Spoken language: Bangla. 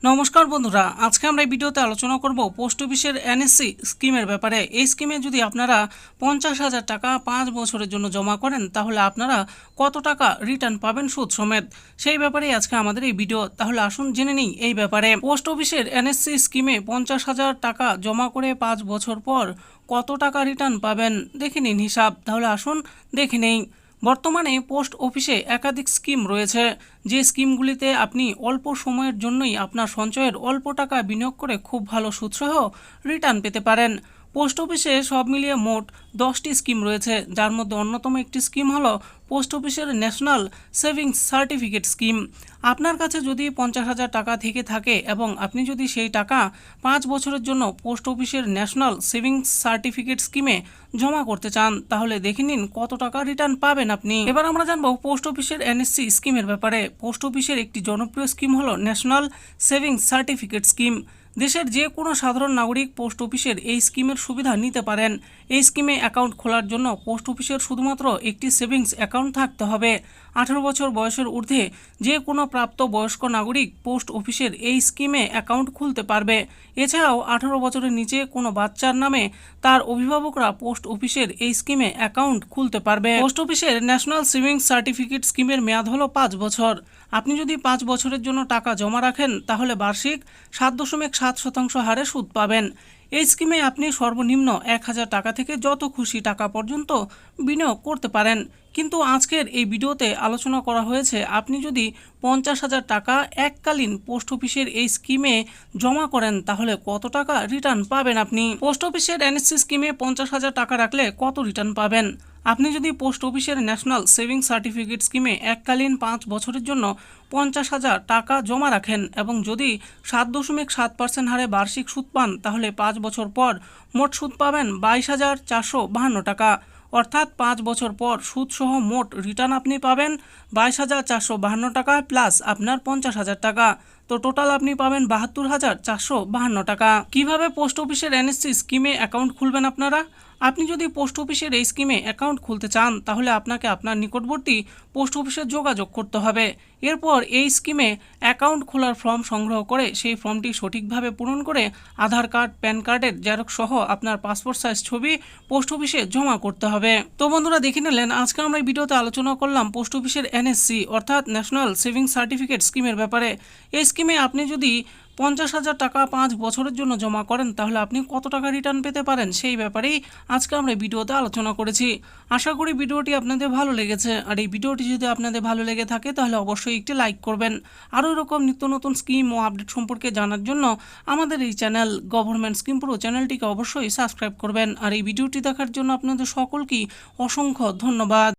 নমস্কার বন্ধুরা, আজকে আমরা এই ভিডিওতে আলোচনা করব পোস্ট অফিসের এনএসসি স্কিমের ব্যাপারে। এই স্কিমে যদি আপনারা 50,000 টাকা 5 বছরের জন্য জমা করেন তাহলে আপনারা কত টাকা রিটার্ন পাবেন সুদ সমেত, সেই ব্যাপারেই আজকে আমাদের এই ভিডিও। তাহলে আসুন জেনে নিই এই ব্যাপারে। পোস্ট অফিসের এনএসসি স্কিমে 50,000 টাকা জমা করে 5 বছর পর কত টাকা রিটার্ন পাবেন দেখে নিন হিসাব। তাহলে আসুন দেখে নেই। বর্তমানে পোস্ট অফিসে একাধিক স্কিম রয়েছে, যে স্কিমগুলিতে আপনি অল্প সময়ের জন্যই আপনার সঞ্চয়ের অল্প টাকা বিনিয়োগ করে খুব ভালো সুদসহ রিটার্ন পেতে পারেন। পোস্ট অফিসে সব মিলিয়ে মোট 10টি স্কিম রয়েছে, যার মধ্যে অন্যতম একটি স্কিম হলো পোস্ট অফিসের ন্যাশনাল সেভিংস সার্টিফিকেট স্কিম। আপনার কাছে যদি 50,000 টাকা থেকে থাকে এবং আপনি যদি সেই টাকা 5 বছরের জন্য পোস্ট অফিসের ন্যাশনাল সেভিংস সার্টিফিকেট স্কিমে জমা করতে চান, তাহলে দেখে নিন কত টাকা রিটার্ন পাবেন আপনি। এবার আমরা জানবো পোস্ট অফিসের এনএসসি স্কিমের ব্যাপারে। পোস্ট অফিসের একটি জনপ্রিয় স্কিম হলো ন্যাশনাল সেভিংস সার্টিফিকেট স্কিম। দেশের যে কোনো সাধারণ নাগরিক পোস্ট অফিসের এই স্কিমের সুবিধা নিতে পারেন। এই স্কিমে অ্যাকাউন্ট খোলার জন্য পোস্ট অফিসের শুধুমাত্র একটি সেভিংস অ্যাকাউন্ট থাকতে হবে। 18 বছর বয়সের ঊর্ধ্বে যে কোনো প্রাপ্ত বয়স্ক নাগরিক পোস্ট অফিসের এই স্কিমে অ্যাকাউন্ট খুলতে পারবে। এছাড়াও 18 বছরের নিচে কোনো বাচ্চার নামে তার অভিভাবকরা পোস্ট অফিসের এই স্কিমে অ্যাকাউন্ট খুলতে পারবে। পোস্ট অফিসের ন্যাশনাল সেভিংস সার্টিফিকেট স্কিমের মেয়াদ হলো 5 বছর। আপনি যদি 5 বছরের জন্য টাকা জমা রাখেন তাহলে বার্ষিক 7.7% হারে সুদ পাবেন। এই স্কিমে আপনি সর্বনিম্ন 1,000 টাকা থেকে যত খুশি টাকা পর্যন্ত বিনিয়োগ করতে পারেন। কিন্তু আজকের এই ভিডিওতে আলোচনা করা হয়েছে আপনি যদি 50,000 টাকা এককালীন পোস্ট অফিসের এই স্কিমে জমা করেন তাহলে কত টাকা রিটার্ন পাবেন আপনি। পোস্ট অফিসের এনএসসি স্কিমে 50,000 টাকা রাখলে কত রিটার্ন পাবেন। আপনি যদি পোস্ট অফিসের ন্যাশনাল সেভিংস সার্টিফিকেট স্কিমে এককালীন 5 বছরের জন্য 50,000 টাকা জমা রাখেন এবং যদি 7.7% হারে বার্ষিক সুদ পান, তাহলে 5 বছর পর মোট সুদ পাবেন 22,452 টাকা। অর্থাৎ 5 বছর পর সুদসহ মোট রিটার্ন আপনি পাবেন 22,452 টাকা প্লাস আপনার 50,000 টাকা। তো টোটাল আপনি পাবেন 72,452 টাকা। কিভাবে পোস্ট অফিসের এনএসসি স্কিমে অ্যাকাউন্ট খুলবেন আপনারা? আপনি যদি পোস্ট অফিসের এই স্কিমে অ্যাকাউন্ট খুলতে চান তাহলে আপনাকে আপনার নিকটবর্তী পোস্ট অফিসে যোগাযোগ করতে হবে। এরপর এই স্কিমে অ্যাকাউন্ট খোলার ফর্ম সংগ্রহ করে সেই ফর্মটি সঠিকভাবে পূরণ করে আধার কার্ড, প্যান কার্ডের জেরক্স সহ আপনার পাসপোর্ট সাইজ ছবি পোস্ট অফিসে জমা করতে হবে। তো বন্ধুরা দেখে নিলেন, আজকে আমরা এই ভিডিওতে আলোচনা করলাম পোস্ট অফিসের এনএসসি অর্থাৎ ন্যাশনাল সেভিংস সার্টিফিকেট স্কিমের ব্যাপারে। এই স্কিমে আপনি যদি 50,000 টাকা 5 বছরের জন্য জমা করেন তাহলে আপনি কত টাকা রিটার্ন পেতে পারেন সেই ব্যাপারেই আজকে আমরা ভিডিওতে আলোচনা করেছি। আশা করি ভিডিওটি আপনাদের ভালো লেগেছে। আর এই ভিডিওটি যদি আপনাদের ভালো লেগে থাকে তাহলে অবশ্যই একটি লাইক করবেন। আরও এরকম নিত্য নতুন স্কিম ও আপডেট সম্পর্কে জানার জন্য আমাদের এই চ্যানেল গভর্নমেন্ট স্কিম প্রো চ্যানেলটিকে অবশ্যই সাবস্ক্রাইব করবেন। আর এই ভিডিওটি দেখার জন্য আপনাদের সকলকেই অসংখ্য ধন্যবাদ।